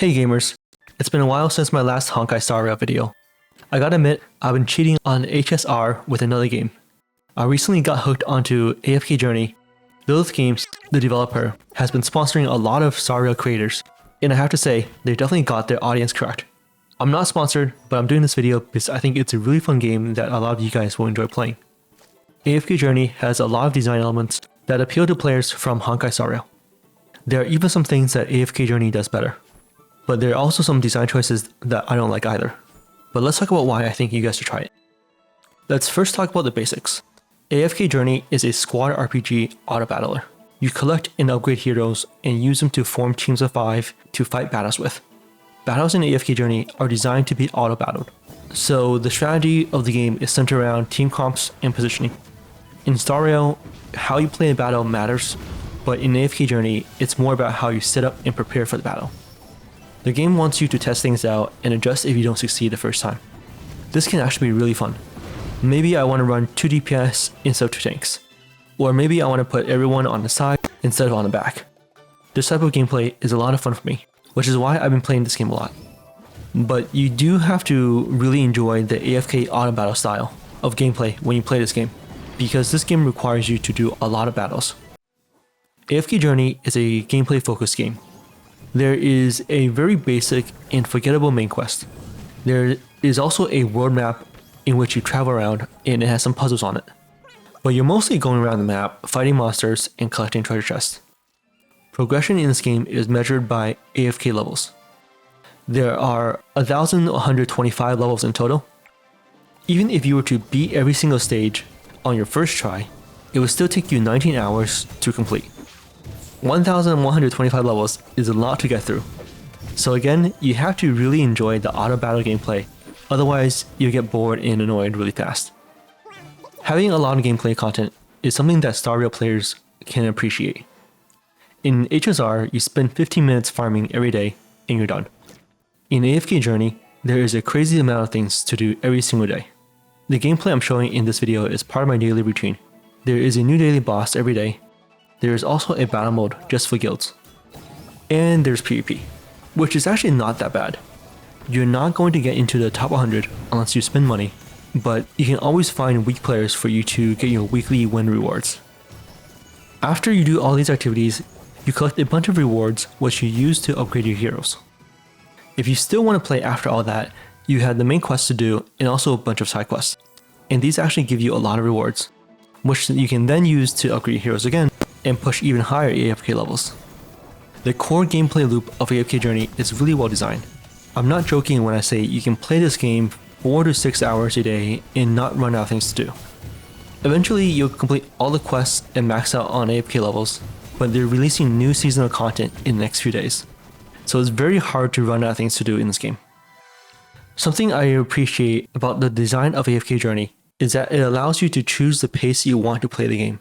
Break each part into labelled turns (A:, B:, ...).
A: Hey gamers, it's been a while since my last Honkai Star Rail video. I gotta admit, I've been cheating on HSR with another game. I recently got hooked onto AFK Journey. Those games, the developer, has been sponsoring a lot of Star Rail creators, and I have to say, they definitely got their audience correct. I'm not sponsored, but I'm doing this video because I think it's a really fun game that a lot of you guys will enjoy playing. AFK Journey has a lot of design elements that appeal to players from Honkai Star Rail. There are even some things that AFK Journey does better. But there are also some design choices that I don't like either. But let's talk about why I think you guys should try it. Let's first talk about the basics. AFK Journey is a squad RPG auto-battler. You collect and upgrade heroes and use them to form teams of 5 to fight battles with. Battles in AFK Journey are designed to be auto-battled. So the strategy of the game is centered around team comps and positioning. In Star Rail, how you play a battle matters, but in AFK Journey, it's more about how you set up and prepare for the battle. The game wants you to test things out and adjust if you don't succeed the first time. This can actually be really fun. Maybe I want to run 2 DPS instead of 2 tanks. Or maybe I want to put everyone on the side instead of on the back. This type of gameplay is a lot of fun for me, which is why I've been playing this game a lot. But you do have to really enjoy the AFK auto battle style of gameplay when you play this game, because this game requires you to do a lot of battles. AFK Journey is a gameplay focused game. There is a very basic and forgettable main quest. There is also a world map in which you travel around and it has some puzzles on it. But you're mostly going around the map, fighting monsters and collecting treasure chests. Progression in this game is measured by AFK levels. There are 1,125 levels in total. Even if you were to beat every single stage on your first try, it would still take you 19 hours to complete. 1,125 levels is a lot to get through. So again, you have to really enjoy the auto battle gameplay, otherwise you'll get bored and annoyed really fast. Having a lot of gameplay content is something that Star Rail players can appreciate. In HSR, you spend 15 minutes farming every day and you're done. In AFK Journey, there is a crazy amount of things to do every single day. The gameplay I'm showing in this video is part of my daily routine. There is a new daily boss every day. There is also a battle mode just for guilds. And there's PvP, which is actually not that bad. You're not going to get into the top 100 unless you spend money, but you can always find weak players for you to get your weekly win rewards. After you do all these activities, you collect a bunch of rewards which you use to upgrade your heroes. If you still want to play after all that, you have the main quest to do and also a bunch of side quests. And these actually give you a lot of rewards, which you can then use to upgrade your heroes again and push even higher AFK levels. The core gameplay loop of AFK Journey is really well designed. I'm not joking when I say you can play this game 4 to 6 hours a day and not run out of things to do. Eventually you'll complete all the quests and max out on AFK levels, but they're releasing new seasonal content in the next few days. So it's very hard to run out of things to do in this game. Something I appreciate about the design of AFK Journey is that it allows you to choose the pace you want to play the game.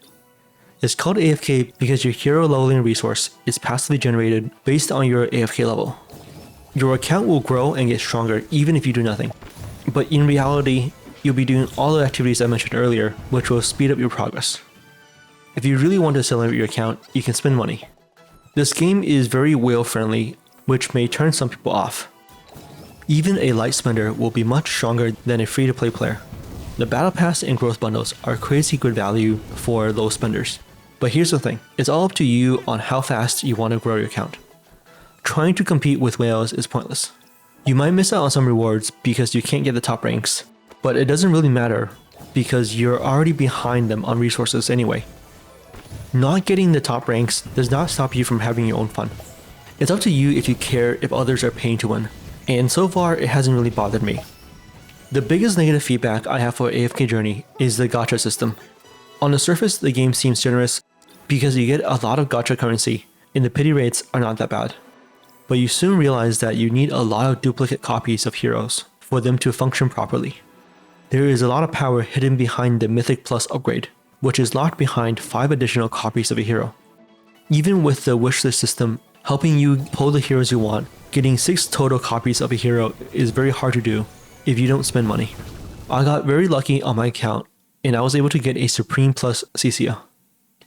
A: It's called AFK because your hero leveling resource is passively generated based on your AFK level. Your account will grow and get stronger even if you do nothing. But in reality, you'll be doing all the activities I mentioned earlier, which will speed up your progress. If you really want to accelerate your account, you can spend money. This game is very whale friendly, which may turn some people off. Even a light spender will be much stronger than a free-to-play player. The battle pass and growth bundles are crazy good value for low spenders. But here's the thing, it's all up to you on how fast you want to grow your account. Trying to compete with whales is pointless. You might miss out on some rewards because you can't get the top ranks, but it doesn't really matter because you're already behind them on resources anyway. Not getting the top ranks does not stop you from having your own fun. It's up to you if you care if others are paying to win, and so far it hasn't really bothered me. The biggest negative feedback I have for AFK Journey is the gacha system. On the surface, the game seems generous because you get a lot of gacha currency and the pity rates are not that bad. But you soon realize that you need a lot of duplicate copies of heroes for them to function properly. There is a lot of power hidden behind the Mythic Plus upgrade, which is locked behind 5 additional copies of a hero. Even with the wishlist system helping you pull the heroes you want, getting 6 total copies of a hero is very hard to do if you don't spend money. I got very lucky on my account and I was able to get a Supreme Plus CCA.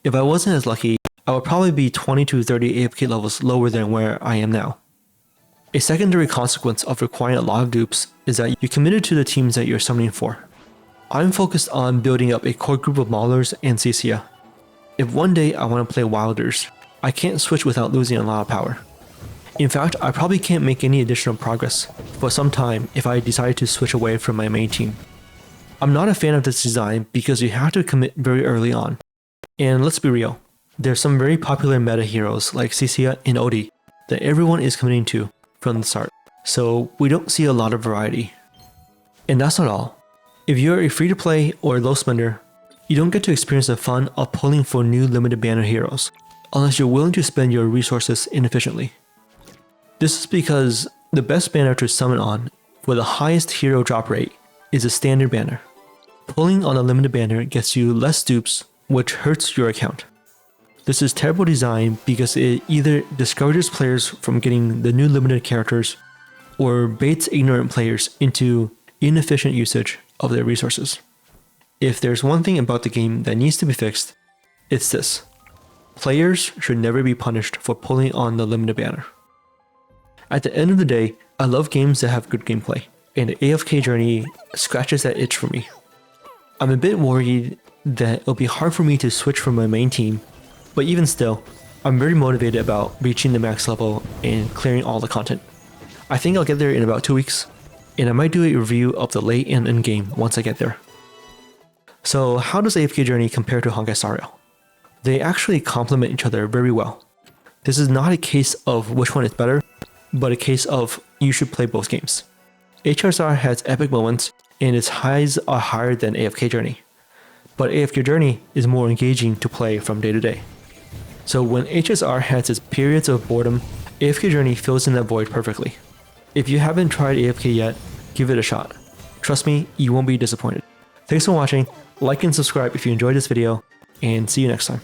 A: If I wasn't as lucky, I would probably be 20 to 30 AFK levels lower than where I am now. A secondary consequence of requiring a lot of dupes is that you're committed to the teams that you're summoning for. I'm focused on building up a core group of Maulers and Ccia. If one day I want to play Wilders, I can't switch without losing a lot of power. In fact, I probably can't make any additional progress for some time if I decide to switch away from my main team. I'm not a fan of this design because you have to commit very early on. And let's be real, there's some very popular meta heroes like Ccia and Odie that everyone is committing to from the start, so we don't see a lot of variety. And that's not all. If you're a free-to-play or low spender, you don't get to experience the fun of pulling for new limited banner heroes, unless you're willing to spend your resources inefficiently. This is because the best banner to summon on with the highest hero drop rate is a standard banner. Pulling on a limited banner gets you less dupes, which hurts your account. This is terrible design because it either discourages players from getting the new limited characters or baits ignorant players into inefficient usage of their resources. If there's one thing about the game that needs to be fixed, it's this. Players should never be punished for pulling on the limited banner. At the end of the day, I love games that have good gameplay, and AFK Journey scratches that itch for me. I'm a bit worried that it'll be hard for me to switch from my main team, but even still, I'm very motivated about reaching the max level and clearing all the content. I think I'll get there in about 2 weeks, and I might do a review of the late and end game once I get there. So how does AFK Journey compare to Honkai Star Rail? They actually complement each other very well. This is not a case of which one is better, but a case of you should play both games. HSR has epic moments, and its highs are higher than AFK Journey, but AFK Journey is more engaging to play from day to day. So when HSR has its periods of boredom, AFK Journey fills in that void perfectly. If you haven't tried AFK yet, give it a shot. Trust me, you won't be disappointed. Thanks for watching, like and subscribe if you enjoyed this video, and see you next time.